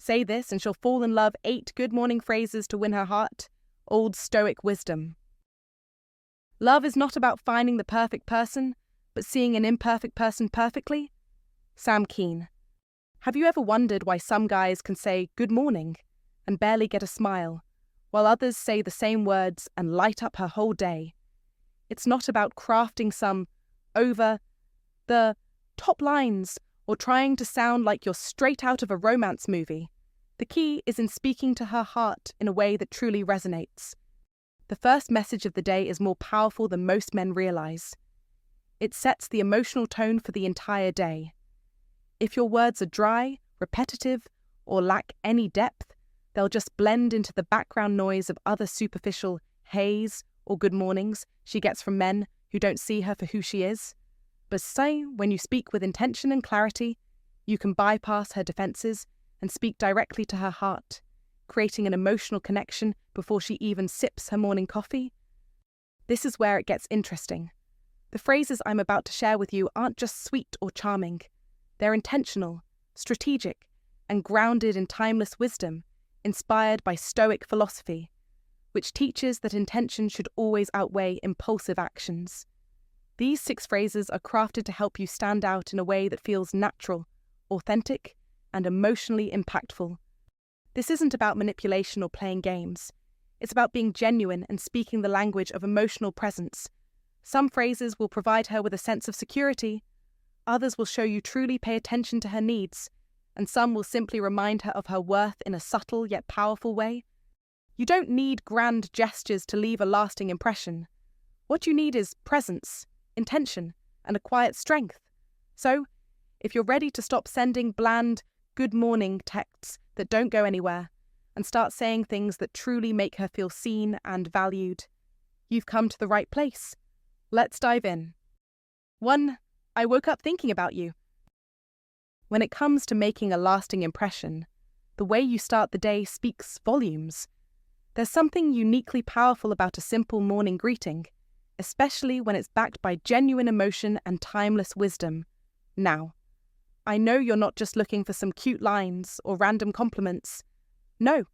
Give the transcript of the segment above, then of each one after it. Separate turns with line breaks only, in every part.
Say this and she'll fall in love. 8 good morning phrases to win her heart. Old Stoic wisdom. Love is not about finding the perfect person, but seeing an imperfect person perfectly. Sam Keen. Have you ever wondered why some guys can say good morning and barely get a smile, while others say the same words and light up her whole day? It's not about crafting some over-the-top lines or trying to sound like you're straight out of a romance movie. The key is in speaking to her heart in a way that truly resonates. The first message of the day is more powerful than most men realize. It sets the emotional tone for the entire day. If your words are dry, repetitive, or lack any depth, they'll just blend into the background noise of other superficial heys or good mornings she gets from men who don't see her for who she is. But say, when you speak with intention and clarity, you can bypass her defenses and speak directly to her heart, creating an emotional connection before she even sips her morning coffee. This is where it gets interesting. The phrases I'm about to share with you aren't just sweet or charming. They're intentional, strategic, and grounded in timeless wisdom, inspired by Stoic philosophy, which teaches that intention should always outweigh impulsive actions. These 6 phrases are crafted to help you stand out in a way that feels natural, authentic, and emotionally impactful. This isn't about manipulation or playing games. It's about being genuine and speaking the language of emotional presence. Some phrases will provide her with a sense of security, others will show you truly pay attention to her needs, and some will simply remind her of her worth in a subtle yet powerful way. You don't need grand gestures to leave a lasting impression. What you need is presence, intention, and a quiet strength. So, if you're ready to stop sending bland, good morning texts that don't go anywhere, and start saying things that truly make her feel seen and valued, you've come to the right place. Let's dive in. 1. I woke up thinking about you. When it comes to making a lasting impression, the way you start the day speaks volumes. There's something uniquely powerful about a simple morning greeting, especially when it's backed by genuine emotion and timeless wisdom. Now, I know you're not just looking for some cute lines or random compliments. No,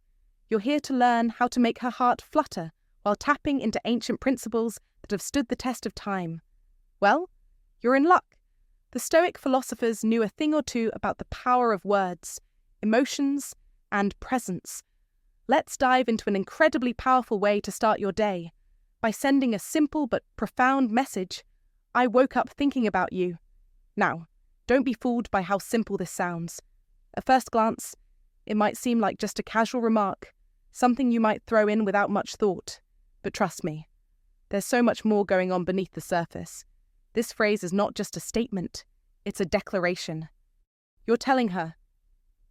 you're here to learn how to make her heart flutter while tapping into ancient principles that have stood the test of time. Well, you're in luck. The Stoic philosophers knew a thing or two about the power of words, emotions, and presence. Let's dive into an incredibly powerful way to start your day by sending a simple but profound message. I woke up thinking about you. Now, don't be fooled by how simple this sounds. At first glance, it might seem like just a casual remark, something you might throw in without much thought. But trust me, there's so much more going on beneath the surface. This phrase is not just a statement, it's a declaration. You're telling her,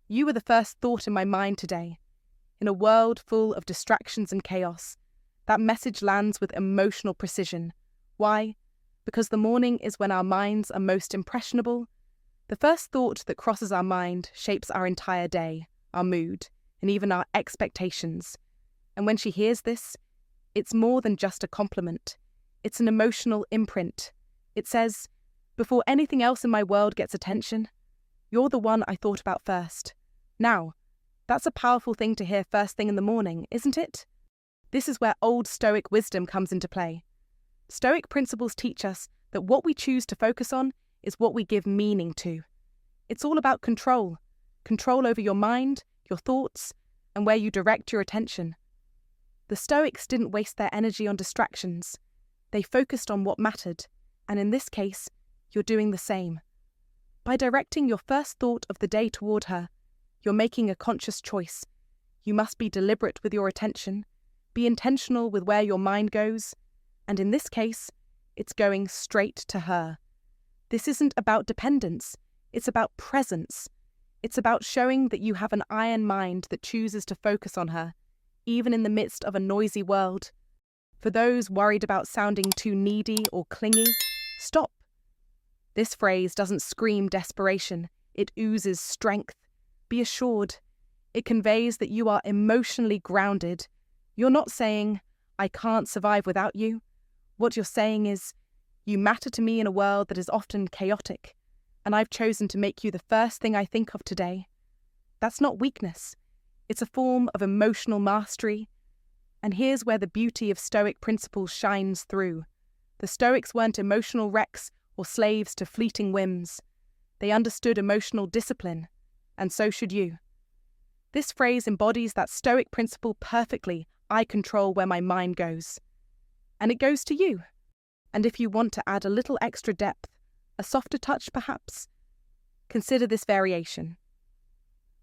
you were the first thought in my mind today. In a world full of distractions and chaos, that message lands with emotional precision. Why? Because the morning is when our minds are most impressionable. The first thought that crosses our mind shapes our entire day, our mood, and even our expectations. And when she hears this, it's more than just a compliment. It's an emotional imprint. It says, before anything else in my world gets attention, you're the one I thought about first. Now, that's a powerful thing to hear first thing in the morning, isn't it? This is where old Stoic wisdom comes into play. Stoic principles teach us that what we choose to focus on is what we give meaning to. It's all about control. Control over your mind, your thoughts, and where you direct your attention. The Stoics didn't waste their energy on distractions. They focused on what mattered, and in this case, you're doing the same. By directing your first thought of the day toward her, you're making a conscious choice. You must be deliberate with your attention, be intentional with where your mind goes, and in this case, it's going straight to her. This isn't about dependence, it's about presence. It's about showing that you have an iron mind that chooses to focus on her, even in the midst of a noisy world. For those worried about sounding too needy or clingy, stop. This phrase doesn't scream desperation, it oozes strength. Be assured, it conveys that you are emotionally grounded. You're not saying, I can't survive without you. What you're saying is, you matter to me in a world that is often chaotic, and I've chosen to make you the first thing I think of today. That's not weakness. It's a form of emotional mastery. And here's where the beauty of Stoic principles shines through. The Stoics weren't emotional wrecks or slaves to fleeting whims. They understood emotional discipline, and so should you. This phrase embodies that Stoic principle perfectly. I control where my mind goes. And it goes to you. And if you want to add a little extra depth, a softer touch perhaps, consider this variation.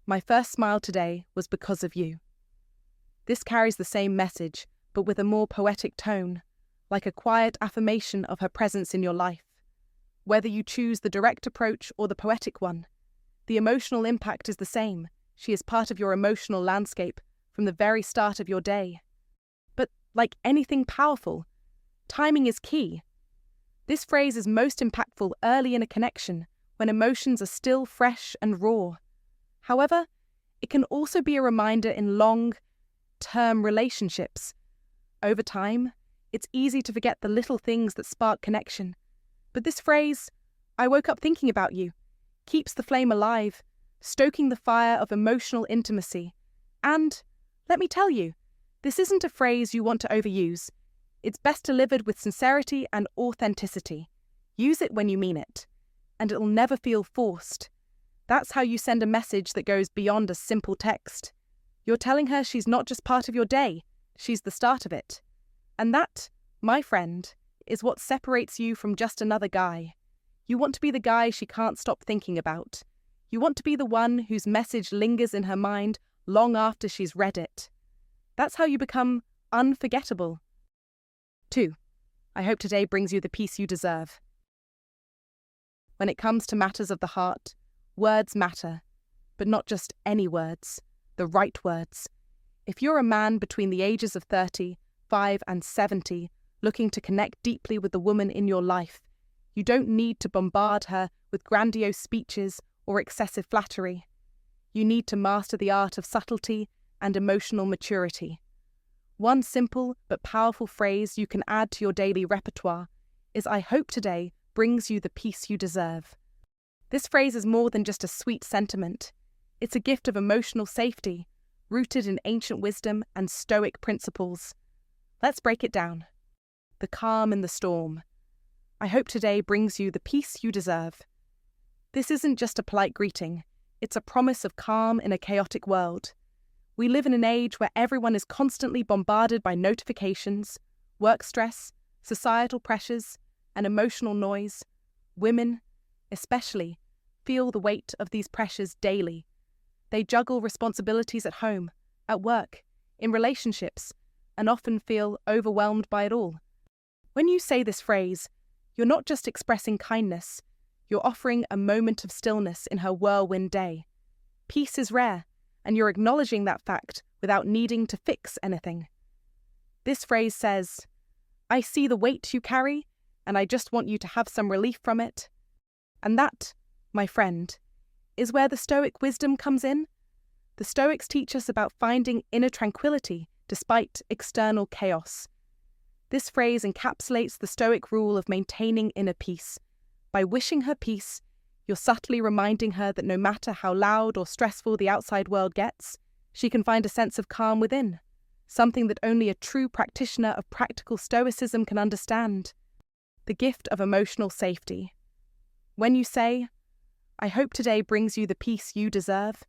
My first smile today was because of you. This carries the same message, but with a more poetic tone, like a quiet affirmation of her presence in your life. Whether you choose the direct approach or the poetic one, the emotional impact is the same. She is part of your emotional landscape from the very start of your day. But like anything powerful, timing is key. This phrase is most impactful early in a connection, when emotions are still fresh and raw. However, it can also be a reminder in long-term relationships. Over time, it's easy to forget the little things that spark connection. But this phrase, I woke up thinking about you, keeps the flame alive, stoking the fire of emotional intimacy. And, let me tell you, this isn't a phrase you want to overuse. It's best delivered with sincerity and authenticity. Use it when you mean it, and it'll never feel forced. That's how you send a message that goes beyond a simple text. You're telling her she's not just part of your day, she's the start of it. And that, my friend, is what separates you from just another guy. You want to be the guy she can't stop thinking about. You want to be the one whose message lingers in her mind long after she's read it. That's how you become unforgettable. 2. I hope today brings you the peace you deserve. When it comes to matters of the heart, words matter, but not just any words, the right words. If you're a man between the ages of 30, 5 and 70, looking to connect deeply with the woman in your life, you don't need to bombard her with grandiose speeches or excessive flattery. You need to master the art of subtlety and emotional maturity. One simple but powerful phrase you can add to your daily repertoire is I hope today brings you the peace you deserve. This phrase is more than just a sweet sentiment. It's a gift of emotional safety, rooted in ancient wisdom and Stoic principles. Let's break it down. The calm in the storm. I hope today brings you the peace you deserve. This isn't just a polite greeting. It's a promise of calm in a chaotic world. We live in an age where everyone is constantly bombarded by notifications, work stress, societal pressures, and emotional noise. Women, especially, feel the weight of these pressures daily. They juggle responsibilities at home, at work, in relationships, and often feel overwhelmed by it all. When you say this phrase, you're not just expressing kindness, you're offering a moment of stillness in her whirlwind day. Peace is rare, and you're acknowledging that fact without needing to fix anything. This phrase says, I see the weight you carry, and I just want you to have some relief from it. And that, my friend, is where the Stoic wisdom comes in. The Stoics teach us about finding inner tranquility despite external chaos. This phrase encapsulates the Stoic rule of maintaining inner peace. By wishing her peace, you're subtly reminding her that no matter how loud or stressful the outside world gets, she can find a sense of calm within, something that only a true practitioner of practical Stoicism can understand. The gift of emotional safety. When you say, I hope today brings you the peace you deserve,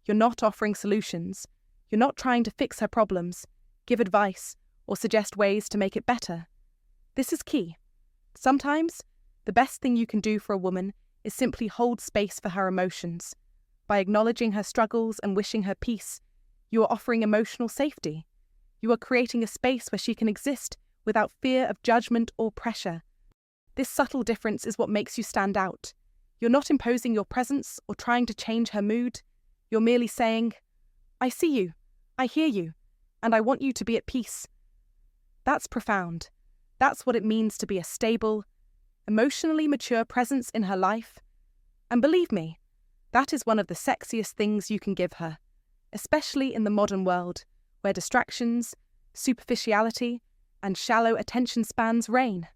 you're not offering solutions. You're not trying to fix her problems, give advice, or suggest ways to make it better. This is key. Sometimes, the best thing you can do for a woman is simply hold space for her emotions. By acknowledging her struggles and wishing her peace, you are offering emotional safety. You are creating a space where she can exist without fear of judgment or pressure. This subtle difference is what makes you stand out. You're not imposing your presence or trying to change her mood. You're merely saying, I see you, I hear you, and I want you to be at peace. That's profound. That's what it means to be a stable, emotionally mature presence in her life. And believe me, that is one of the sexiest things you can give her, especially in the modern world, where distractions, superficiality, and shallow attention spans reign.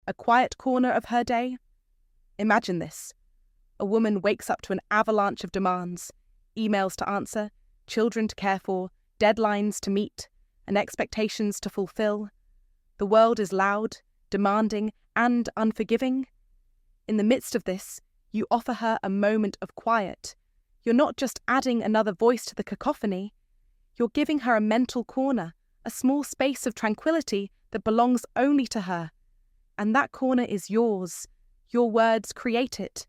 A quiet corner of her day? Imagine this. A woman wakes up to an avalanche of demands, emails to answer, children to care for, deadlines to meet, and expectations to fulfill. The world is loud, demanding, and unforgiving. In the midst of this, you offer her a moment of quiet. You're not just adding another voice to the cacophony, you're giving her a mental corner, a small space of tranquility that belongs only to her. And that corner is yours. Your words create it.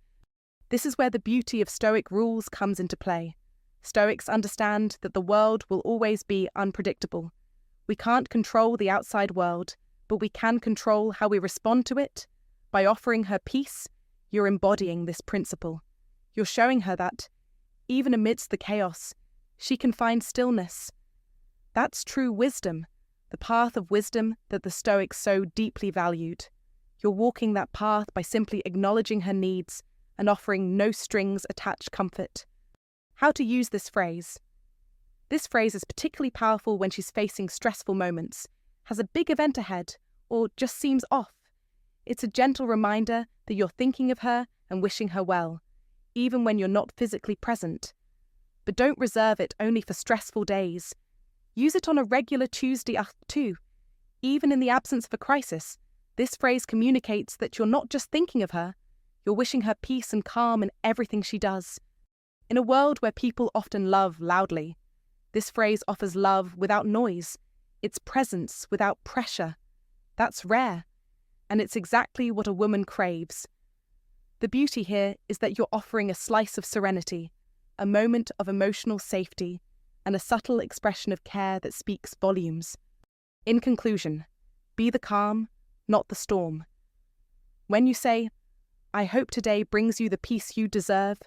This is where the beauty of Stoic rules comes into play. Stoics understand that the world will always be unpredictable. We can't control the outside world, but we can control how we respond to it. By offering her peace, you're embodying this principle. You're showing her that, even amidst the chaos, she can find stillness. That's true wisdom, the path of wisdom that the Stoics so deeply valued. You're walking that path by simply acknowledging her needs and offering no strings attached comfort. How to use this phrase? This phrase is particularly powerful when she's facing stressful moments, has a big event ahead, or just seems off. It's a gentle reminder that you're thinking of her and wishing her well, even when you're not physically present. But don't reserve it only for stressful days. Use it on a regular Tuesday too. Even in the absence of a crisis, this phrase communicates that you're not just thinking of her, you're wishing her peace and calm in everything she does. In a world where people often love loudly, this phrase offers love without noise, its presence without pressure. That's rare, and it's exactly what a woman craves. The beauty here is that you're offering a slice of serenity, a moment of emotional safety, and a subtle expression of care that speaks volumes. In conclusion, be the calm, not the storm. When you say, "I hope today brings you the peace you deserve,"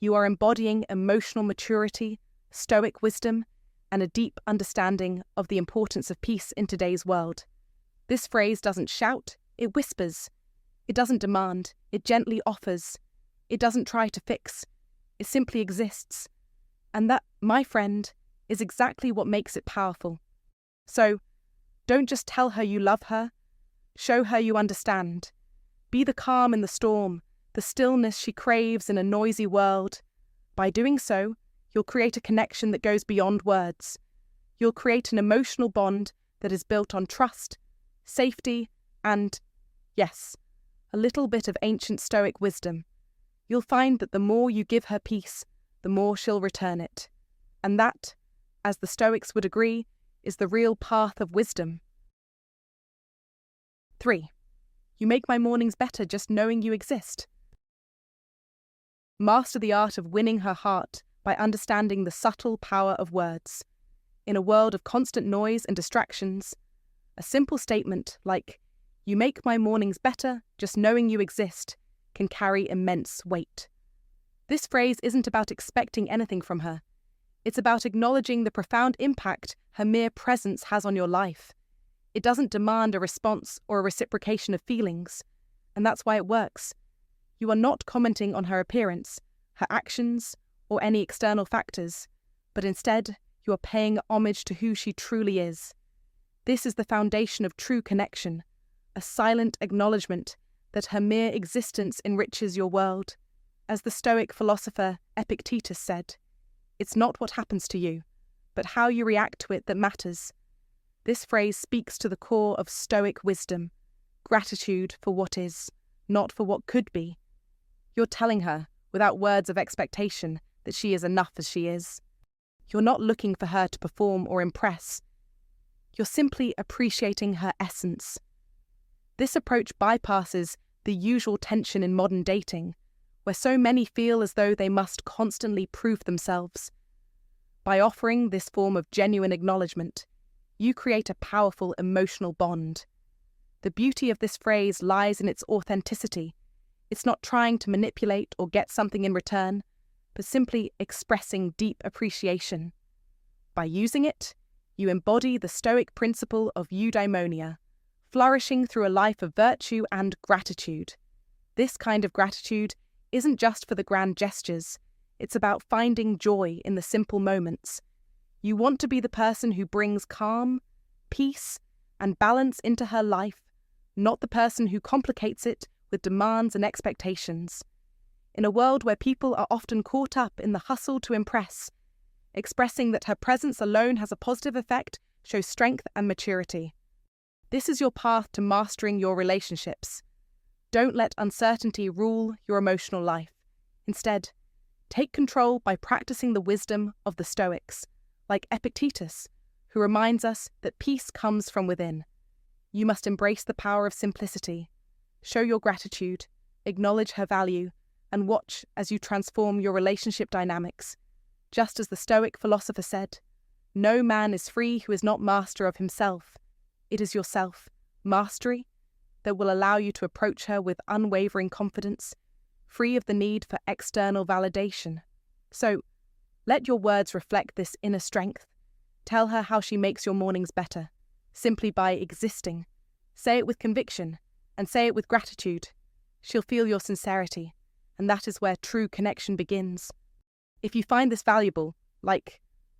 you are embodying emotional maturity, Stoic wisdom, and a deep understanding of the importance of peace in today's world. This phrase doesn't shout, it whispers. It doesn't demand, it gently offers. It doesn't try to fix, it simply exists. And that, my friend, is exactly what makes it powerful. So, don't just tell her you love her, show her you understand. Be the calm in the storm, the stillness she craves in a noisy world. By doing so, you'll create a connection that goes beyond words. You'll create an emotional bond that is built on trust, safety, and, yes, a little bit of ancient Stoic wisdom. You'll find that the more you give her peace, the more she'll return it. And that, as the Stoics would agree, is the real path of wisdom. 3. You make my mornings better just knowing you exist. Master the art of winning her heart by understanding the subtle power of words. In a world of constant noise and distractions, a simple statement like, "You make my mornings better just knowing you exist," can carry immense weight. This phrase isn't about expecting anything from her. It's about acknowledging the profound impact her mere presence has on your life. It doesn't demand a response or a reciprocation of feelings, and that's why it works. You are not commenting on her appearance, her actions, or any external factors, but instead you are paying homage to who she truly is. This is the foundation of true connection, a silent acknowledgement that her mere existence enriches your world. As the Stoic philosopher Epictetus said, "It's not what happens to you, but how you react to it that matters." This phrase speaks to the core of Stoic wisdom, gratitude for what is, not for what could be. You're telling her, without words of expectation, that she is enough as she is. You're not looking for her to perform or impress. You're simply appreciating her essence. This approach bypasses the usual tension in modern dating, where so many feel as though they must constantly prove themselves. By offering this form of genuine acknowledgement, you create a powerful emotional bond. The beauty of this phrase lies in its authenticity. It's not trying to manipulate or get something in return, but simply expressing deep appreciation. By using it, you embody the Stoic principle of eudaimonia, flourishing through a life of virtue and gratitude. This kind of gratitude isn't just for the grand gestures, it's about finding joy in the simple moments. You want to be the person who brings calm, peace, and balance into her life, not the person who complicates it with demands and expectations. In a world where people are often caught up in the hustle to impress, expressing that her presence alone has a positive effect shows strength and maturity. This is your path to mastering your relationships. Don't let uncertainty rule your emotional life. Instead, take control by practicing the wisdom of the Stoics, like Epictetus, who reminds us that peace comes from within. You must embrace the power of simplicity, show your gratitude, acknowledge her value, and watch as you transform your relationship dynamics. Just as the Stoic philosopher said, "No man is free who is not master of himself." It is yourself, mastery, that will allow you to approach her with unwavering confidence, free of the need for external validation. So, let your words reflect this inner strength. Tell her how she makes your mornings better, simply by existing. Say it with conviction, and say it with gratitude. She'll feel your sincerity, and that is where true connection begins. If you find this valuable,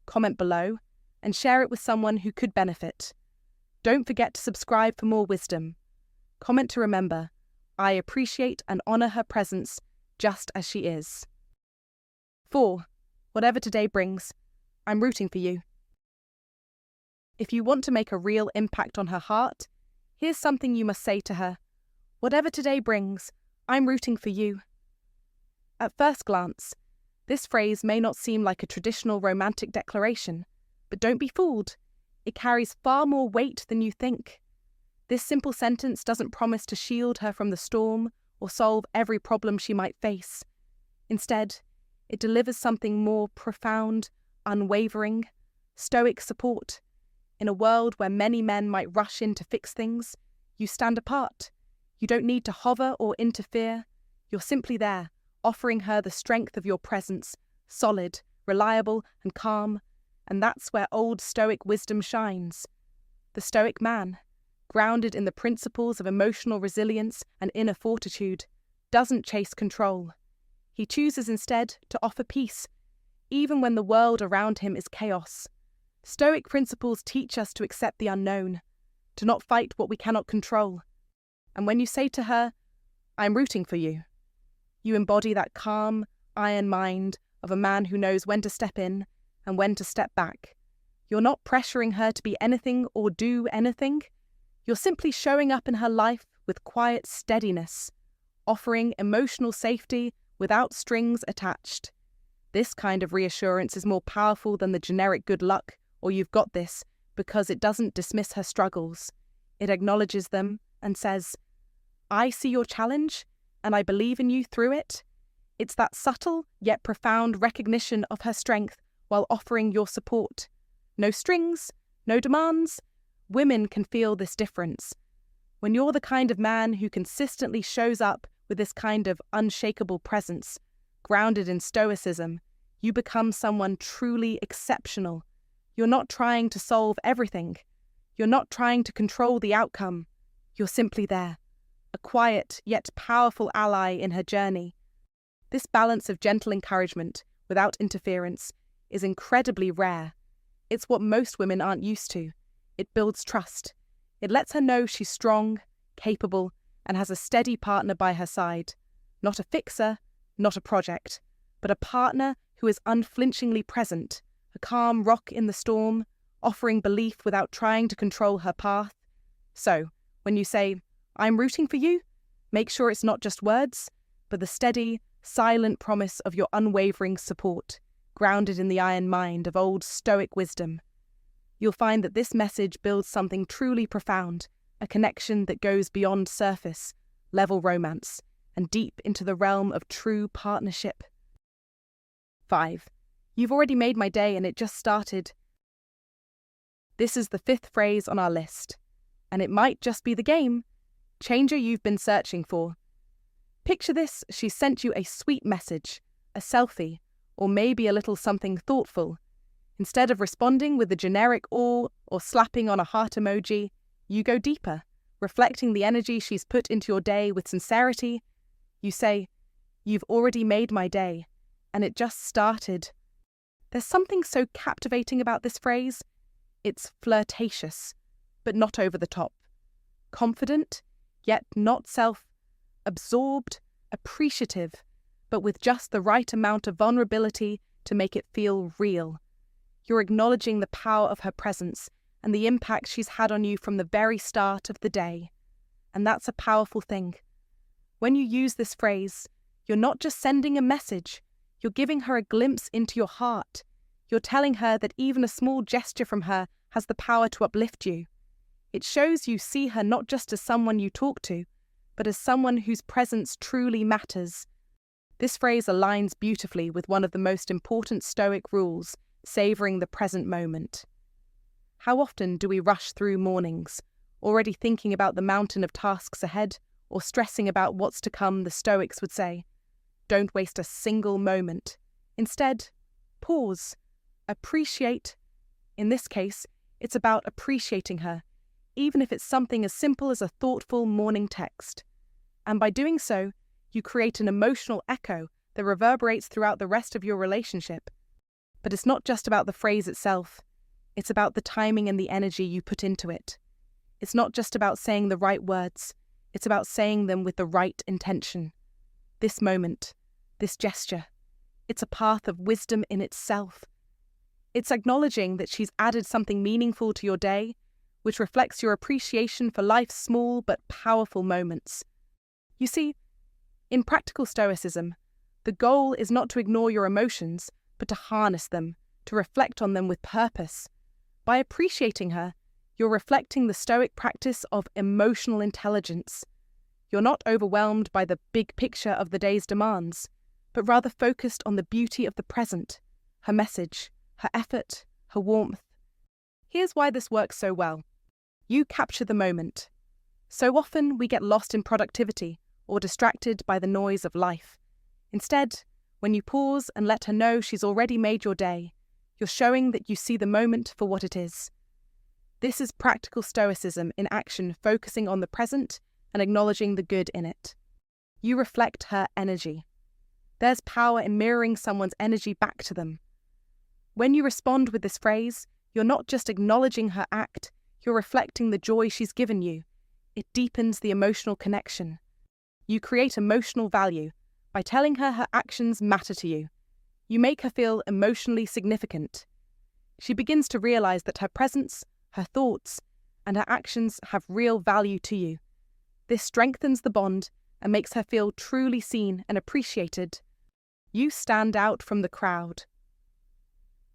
comment below, and share it with someone who could benefit. Don't forget to subscribe for more wisdom. Comment to remember, I appreciate and honor her presence just as she is. 4. Whatever today brings, I'm rooting for you. If you want to make a real impact on her heart, here's something you must say to her. Whatever today brings, I'm rooting for you. At first glance, this phrase may not seem like a traditional romantic declaration, but don't be fooled. It carries far more weight than you think. This simple sentence doesn't promise to shield her from the storm or solve every problem she might face. Instead, it delivers something more profound, unwavering, stoic support. In a world where many men might rush in to fix things, you stand apart. You don't need to hover or interfere. You're simply there, offering her the strength of your presence, solid, reliable, and calm. And that's where old Stoic wisdom shines. The Stoic man, grounded in the principles of emotional resilience and inner fortitude, doesn't chase control. He chooses instead to offer peace, even when the world around him is chaos. Stoic principles teach us to accept the unknown, to not fight what we cannot control. And when you say to her, I'm rooting for you, you embody that calm, iron mind of a man who knows when to step in and when to step back. You're not pressuring her to be anything or do anything. You're simply showing up in her life with quiet steadiness, offering emotional safety without strings attached. This kind of reassurance is more powerful than the generic good luck or you've got this, because it doesn't dismiss her struggles. It acknowledges them and says, I see your challenge and I believe in you through it. It's that subtle yet profound recognition of her strength while offering your support. No strings, no demands. Women can feel this difference. When you're the kind of man who consistently shows up with this kind of unshakable presence, grounded in stoicism, you become someone truly exceptional. You're not trying to solve everything. You're not trying to control the outcome. You're simply there, a quiet yet powerful ally in her journey. This balance of gentle encouragement without interference is incredibly rare. It's what most women aren't used to. It builds trust. It lets her know she's strong, capable, and has a steady partner by her side. Not a fixer, not a project, but a partner who is unflinchingly present, a calm rock in the storm, offering belief without trying to control her path. So, when you say, I'm rooting for you, make sure it's not just words, but the steady, silent promise of your unwavering support, grounded in the iron mind of old Stoic wisdom. You'll find that this message builds something truly profound, a connection that goes beyond surface, level romance, and deep into the realm of true partnership. 5. You've already made my day and it just started. This is the 5th phrase on our list, and it might just be the game changer you've been searching for. Picture this, she sent you a sweet message, a selfie, or maybe a little something thoughtful. Instead of responding with the generic or slapping on a heart emoji, you go deeper, reflecting the energy she's put into your day with sincerity. You say, you've already made my day, and it just started. There's something so captivating about this phrase. It's flirtatious, but not over the top. Confident, yet not self-absorbed, appreciative, but with just the right amount of vulnerability to make it feel real. You're acknowledging the power of her presence and the impact she's had on you from the very start of the day. And that's a powerful thing. When you use this phrase, you're not just sending a message, you're giving her a glimpse into your heart. You're telling her that even a small gesture from her has the power to uplift you. It shows you see her not just as someone you talk to, but as someone whose presence truly matters. This phrase aligns beautifully with one of the most important Stoic rules, savoring the present moment. How often do we rush through mornings, already thinking about the mountain of tasks ahead, or stressing about what's to come? The Stoics would say, don't waste a single moment. Instead, pause, appreciate. In this case, it's about appreciating her, even if it's something as simple as a thoughtful morning text. And by doing so, you create an emotional echo that reverberates throughout the rest of your relationship. But it's not just about the phrase itself. It's about the timing and the energy you put into it. It's not just about saying the right words. It's about saying them with the right intention. This moment, this gesture, it's a path of wisdom in itself. It's acknowledging that she's added something meaningful to your day, which reflects your appreciation for life's small but powerful moments. You see, in practical Stoicism, the goal is not to ignore your emotions, but to harness them, to reflect on them with purpose. By appreciating her, you're reflecting the Stoic practice of emotional intelligence. You're not overwhelmed by the big picture of the day's demands, but rather focused on the beauty of the present, her message, her effort, her warmth. Here's why this works so well. You capture the moment. So often we get lost in productivity or distracted by the noise of life. Instead, when you pause and let her know she's already made your day, you're showing that you see the moment for what it is. This is practical Stoicism in action, focusing on the present and acknowledging the good in it. You reflect her energy. There's power in mirroring someone's energy back to them. When you respond with this phrase, you're not just acknowledging her act, you're reflecting the joy she's given you. It deepens the emotional connection. You create emotional value by telling her her actions matter to you. You make her feel emotionally significant. She begins to realize that her presence, her thoughts, and her actions have real value to you. This strengthens the bond and makes her feel truly seen and appreciated. You stand out from the crowd.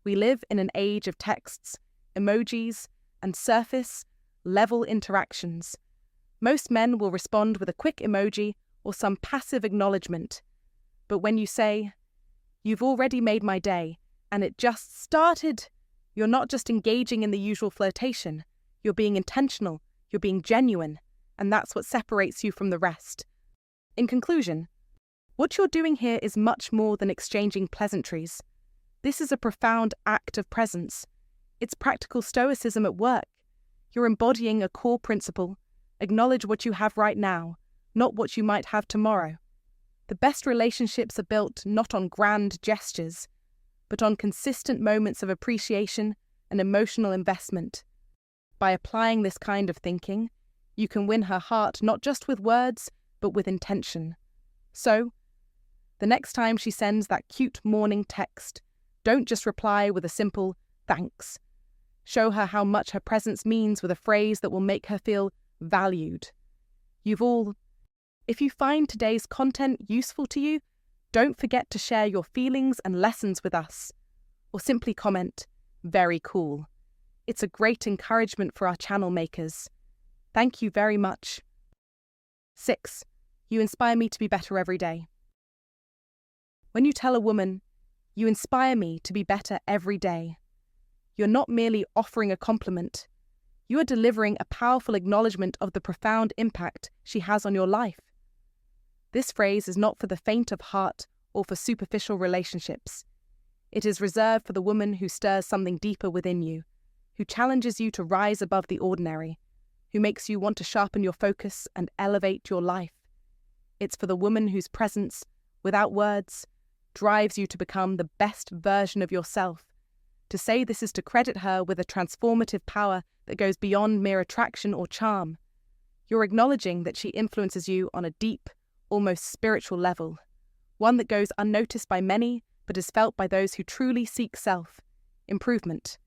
We live in an age of texts, emojis, and surface-level interactions. Most men will respond with a quick emoji or some passive acknowledgement. But when you say, "You've already made my day, and it just started," you're not just engaging in the usual flirtation. You're being intentional, you're being genuine, and that's what separates you from the rest. In conclusion, what you're doing here is much more than exchanging pleasantries. This is a profound act of presence. It's practical Stoicism at work. You're embodying a core principle. Acknowledge what you have right now, not what you might have tomorrow. The best relationships are built not on grand gestures, but on consistent moments of appreciation and emotional investment. By applying this kind of thinking, you can win her heart not just with words, but with intention. So, the next time she sends that cute morning text, don't just reply with a simple "thanks." Show her how much her presence means with a phrase that will make her feel valued. If you find today's content useful to you, don't forget to share your feelings and lessons with us. Or simply comment, "Very cool." It's a great encouragement for our channel makers. Thank you very much. 6. You inspire me to be better every day. When you tell a woman, "You inspire me to be better every day," you're not merely offering a compliment. You are delivering a powerful acknowledgement of the profound impact she has on your life. This phrase is not for the faint of heart or for superficial relationships. It is reserved for the woman who stirs something deeper within you, who challenges you to rise above the ordinary, who makes you want to sharpen your focus and elevate your life. It's for the woman whose presence, without words, drives you to become the best version of yourself. To say this is to credit her with a transformative power that goes beyond mere attraction or charm. You're acknowledging that she influences you on a deep, almost spiritual level. one that goes unnoticed by many but is felt by those who truly seek self-improvement.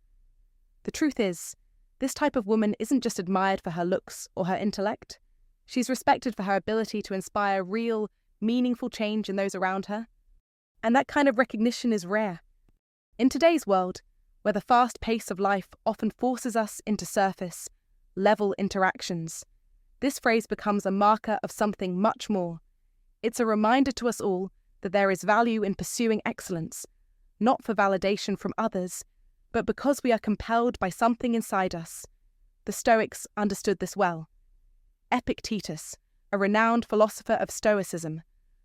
The truth is, this type of woman isn't just admired for her looks or her intellect. She's respected for her ability to inspire real, meaningful change in those around her. And that kind of recognition is rare. In today's world, where the fast pace of life often forces us into surface-level interactions, this phrase becomes a marker of something much more. It's a reminder to us all that there is value in pursuing excellence, not for validation from others, but because we are compelled by something inside us. The Stoics understood this well. Epictetus, a renowned philosopher of Stoicism,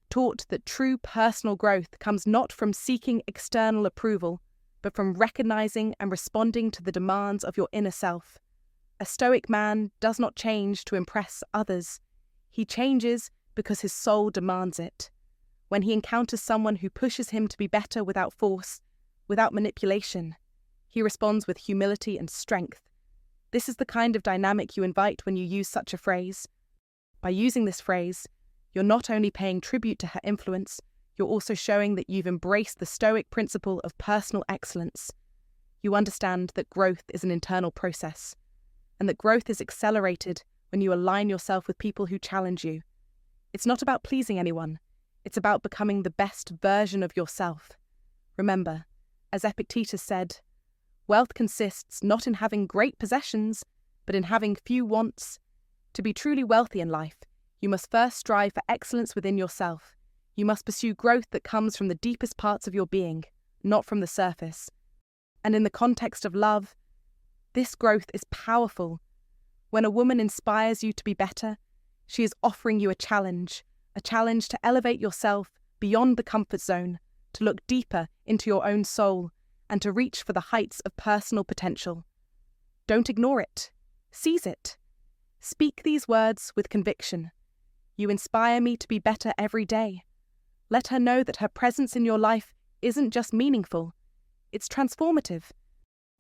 taught that true personal growth comes not from seeking external approval, but from recognizing and responding to the demands of your inner self. A Stoic man does not change to impress others. He changes because his soul demands it. When he encounters someone who pushes him to be better without force, without manipulation, he responds with humility and strength. This is the kind of dynamic you invite when you use such a phrase. By using this phrase, you're not only paying tribute to her influence, you're also showing that you've embraced the Stoic principle of personal excellence. You understand that growth is an internal process, and that growth is accelerated when you align yourself with people who challenge you. It's not about pleasing anyone. It's about becoming the best version of yourself. Remember, as Epictetus said, wealth consists not in having great possessions, but in having few wants. To be truly wealthy in life, you must first strive for excellence within yourself. You must pursue growth that comes from the deepest parts of your being, not from the surface. And in the context of love, this growth is powerful. When a woman inspires you to be better, she is offering you a challenge to elevate yourself beyond the comfort zone, to look deeper into your own soul, and to reach for the heights of personal potential. Don't ignore it. Seize it. Speak these words with conviction. You inspire me to be better every day. Let her know that her presence in your life isn't just meaningful, it's transformative.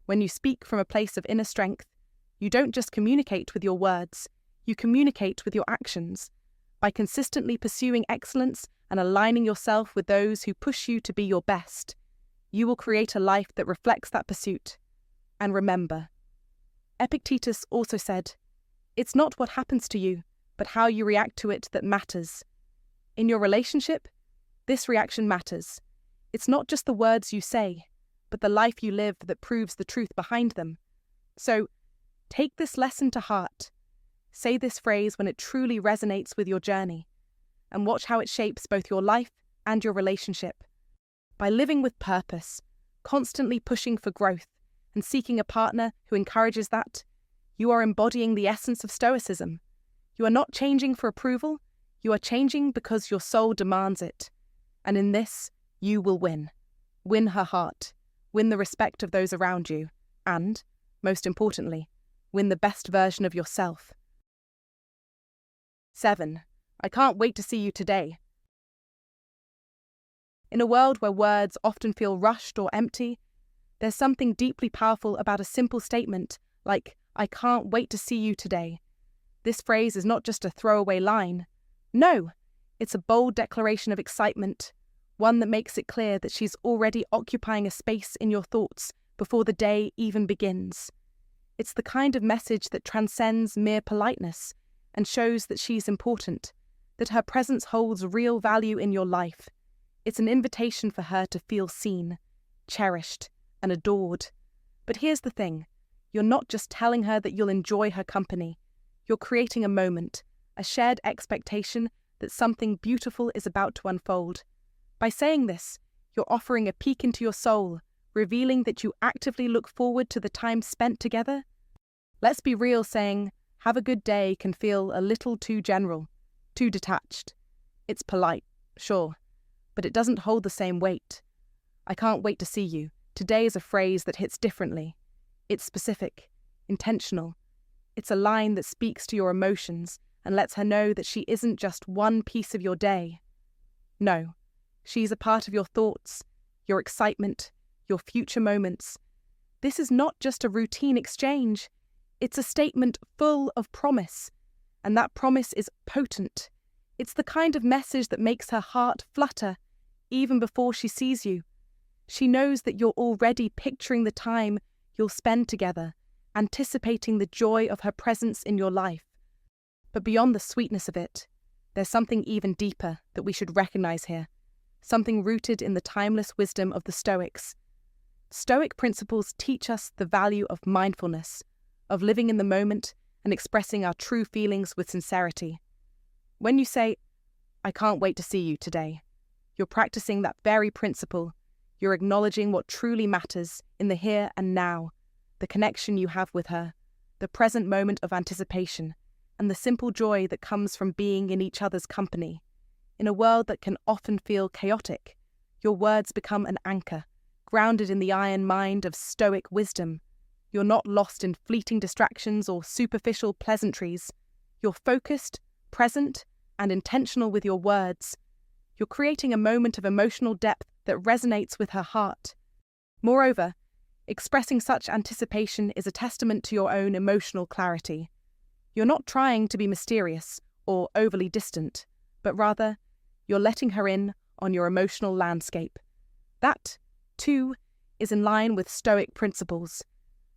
When you speak from a place of inner strength, you don't just communicate with your words, you communicate with your actions. By consistently pursuing excellence and aligning yourself with those who push you to be your best, you will create a life that reflects that pursuit. And remember, Epictetus also said, it's not what happens to you, but how you react to it that matters. In your relationship, this reaction matters. It's not just the words you say, but the life you live that proves the truth behind them. So, take this lesson to heart. Say this phrase when it truly resonates with your journey, and watch how it shapes both your life and your relationship. By living with purpose, constantly pushing for growth, and seeking a partner who encourages that, you are embodying the essence of Stoicism. You are not changing for approval, you are changing because your soul demands it. And in this, you will win. Win her heart, win the respect of those around you, and, most importantly, win the best version of yourself. 7. I can't wait to see you today. In a world where words often feel rushed or empty, there's something deeply powerful about a simple statement like, I can't wait to see you today. This phrase is not just a throwaway line. No, it's a bold declaration of excitement, one that makes it clear that she's already occupying a space in your thoughts before the day even begins. It's the kind of message that transcends mere politeness and shows that she's important, that her presence holds real value in your life. It's an invitation for her to feel seen, cherished, and adored. But here's the thing. You're not just telling her that you'll enjoy her company. You're creating a moment, a shared expectation that something beautiful is about to unfold. By saying this, you're offering a peek into your soul, revealing that you actively look forward to the time spent together. Let's be real, saying, have a good day can feel a little too general, too detached. It's polite, sure, but it doesn't hold the same weight. I can't wait to see you. Today is a phrase that hits differently. It's specific, intentional. It's a line that speaks to your emotions and lets her know that she isn't just one piece of your day. No, she's a part of your thoughts, your excitement, your future moments. This is not just a routine exchange. It's a statement full of promise, and that promise is potent. It's the kind of message that makes her heart flutter even before she sees you. She knows that you're already picturing the time you'll spend together, anticipating the joy of her presence in your life. But beyond the sweetness of it, there's something even deeper that we should recognize here, something rooted in the timeless wisdom of the Stoics. Stoic principles teach us the value of mindfulness, of living in the moment and expressing our true feelings with sincerity. When you say, "I can't wait to see you today," you're practicing that very principle. You're acknowledging what truly matters in the here and now, the connection you have with her, the present moment of anticipation, and the simple joy that comes from being in each other's company. In a world that can often feel chaotic, your words become an anchor, grounded in the iron mind of Stoic wisdom. You're not lost in fleeting distractions or superficial pleasantries. You're focused, present, and intentional with your words. You're creating a moment of emotional depth that resonates with her heart. Moreover, expressing such anticipation is a testament to your own emotional clarity. You're not trying to be mysterious or overly distant, but rather, you're letting her in on your emotional landscape. That, too, is in line with Stoic principles.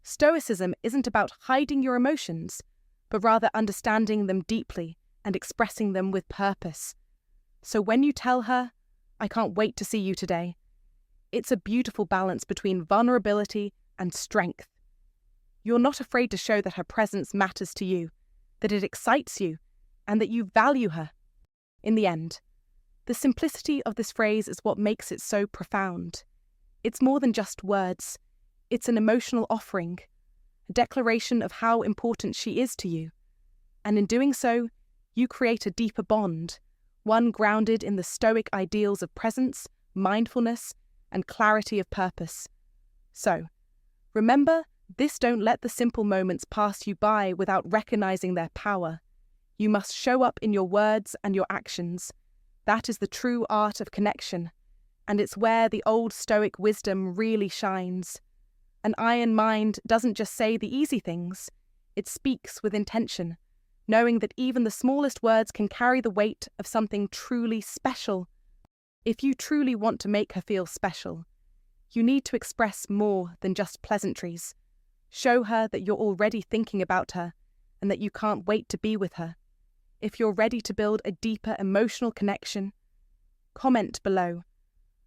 Stoicism isn't about hiding your emotions, but rather understanding them deeply and expressing them with purpose. So when you tell her, "I can't wait to see you today," it's a beautiful balance between vulnerability and strength. You're not afraid to show that her presence matters to you, that it excites you, and that you value her. In the end, the simplicity of this phrase is what makes it so profound. It's more than just words. It's an emotional offering, a declaration of how important she is to you. And in doing so, you create a deeper bond, one grounded in the Stoic ideals of presence, mindfulness, and clarity of purpose. So, remember, don't let the simple moments pass you by without recognizing their power. You must show up in your words and your actions. That is the true art of connection, and it's where the old Stoic wisdom really shines. An iron mind doesn't just say the easy things, it speaks with intention, knowing that even the smallest words can carry the weight of something truly special. If you truly want to make her feel special, you need to express more than just pleasantries. Show her that you're already thinking about her and that you can't wait to be with her. If you're ready to build a deeper emotional connection, comment below.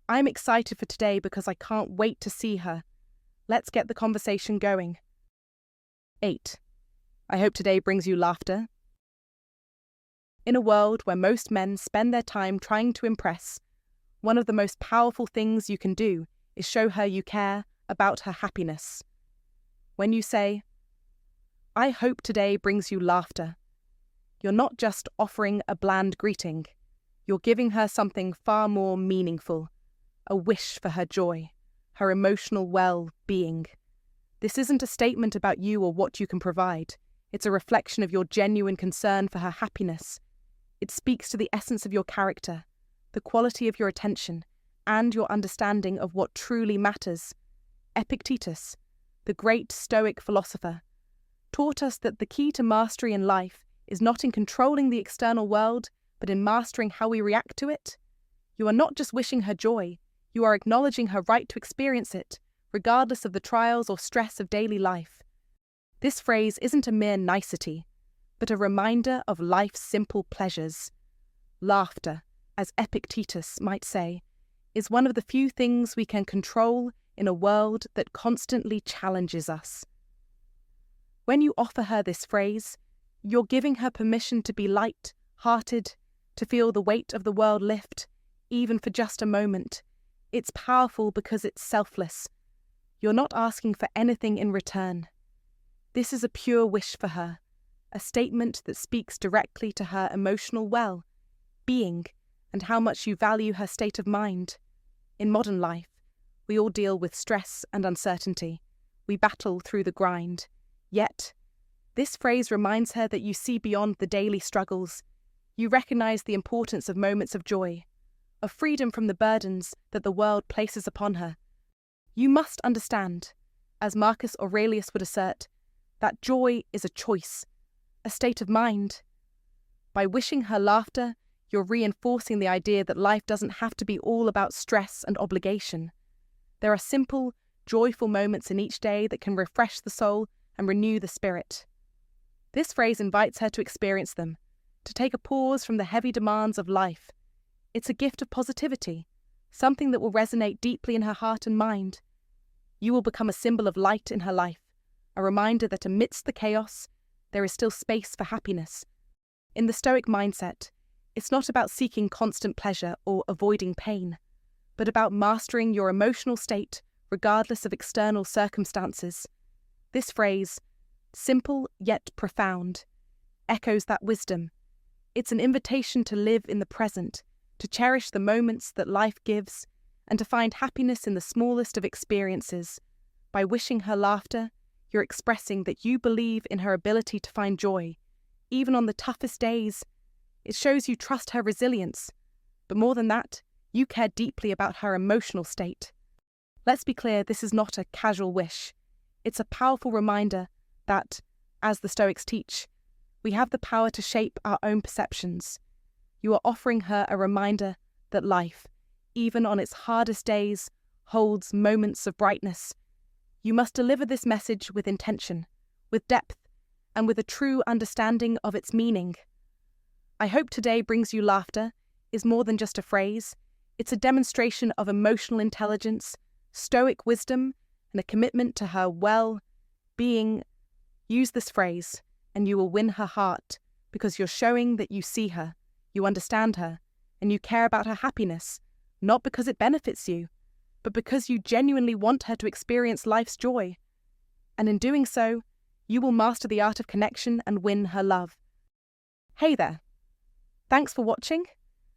"I'm excited for today because I can't wait to see her." Let's get the conversation going. 8. I hope today brings you laughter. In a world where most men spend their time trying to impress, one of the most powerful things you can do is show her you care about her happiness. When you say, "I hope today brings you laughter," you're not just offering a bland greeting. You're giving her something far more meaningful, a wish for her joy, her emotional well-being. This isn't a statement about you or what you can provide. It's a reflection of your genuine concern for her happiness. It speaks to the essence of your character, the quality of your attention, and your understanding of what truly matters. Epictetus, the great Stoic philosopher, taught us that the key to mastery in life is not in controlling the external world, but in mastering how we react to it. You are not just wishing her joy, you are acknowledging her right to experience it, regardless of the trials or stress of daily life. This phrase isn't a mere nicety, but a reminder of life's simple pleasures. Laughter, as Epictetus might say, is one of the few things we can control in a world that constantly challenges us. When you offer her this phrase, you're giving her permission to be light-hearted, to feel the weight of the world lift, even for just a moment. It's powerful because it's selfless. You're not asking for anything in return. This is a pure wish for her, a statement that speaks directly to her emotional well-being and how much you value her state of mind. In modern life, we all deal with stress and uncertainty. We battle through the grind. Yet, this phrase reminds her that you see beyond the daily struggles. You recognize the importance of moments of joy, of freedom from the burdens that the world places upon her. You must understand, as Marcus Aurelius would assert, that joy is a choice, a state of mind. By wishing her laughter, you're reinforcing the idea that life doesn't have to be all about stress and obligation. There are simple, joyful moments in each day that can refresh the soul and renew the spirit. This phrase invites her to experience them, to take a pause from the heavy demands of life. It's a gift of positivity, something that will resonate deeply in her heart and mind. You will become a symbol of light in her life, a reminder that amidst the chaos, there is still space for happiness. In the Stoic mindset, it's not about seeking constant pleasure or avoiding pain, but about mastering your emotional state regardless of external circumstances. This phrase, simple yet profound, echoes that wisdom. It's an invitation to live in the present, to cherish the moments that life gives, and to find happiness in the smallest of experiences. By wishing her laughter, you're expressing that you believe in her ability to find joy, even on the toughest days. It shows you trust her resilience, but more than that, you care deeply about her emotional state. Let's be clear, this is not a casual wish. It's a powerful reminder that, as the Stoics teach, we have the power to shape our own perceptions. You are offering her a reminder that life, even on its hardest days, holds moments of brightness. You must deliver this message with intention, with depth, and with a true understanding of its meaning. I hope today brings you laughter is more than just a phrase. It's a demonstration of emotional intelligence, Stoic wisdom, and a commitment to her well-being. Use this phrase, and you will win her heart, because you're showing that you see her, you understand her, and you care about her happiness, not because it benefits you, but because you genuinely want her to experience life's joy. And in doing so, you will master the art of connection and win her love. Hey there! Thanks for watching,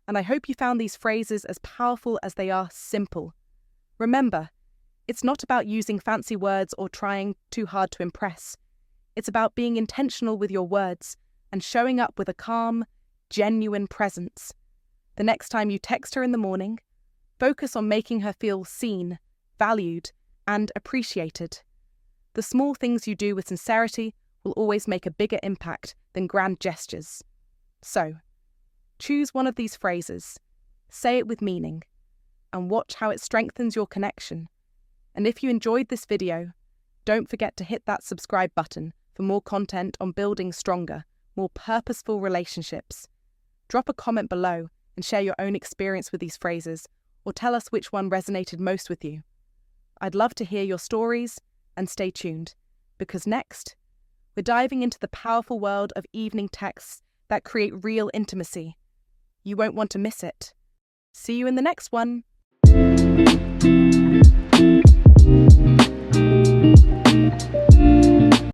and I hope you found these phrases as powerful as they are simple. Remember, it's not about using fancy words or trying too hard to impress. It's about being intentional with your words and showing up with a calm, genuine presence. The next time you text her in the morning, focus on making her feel seen, valued, and appreciated. The small things you do with sincerity will always make a bigger impact than grand gestures. So, choose one of these phrases, say it with meaning, and watch how it strengthens your connection. And if you enjoyed this video, don't forget to hit that subscribe button for more content on building stronger, more purposeful relationships. Drop a comment below and share your own experience with these phrases, or tell us which one resonated most with you. I'd love to hear your stories, and stay tuned, because next, we're diving into the powerful world of evening texts that create real intimacy. You won't want to miss it. See you in the next one.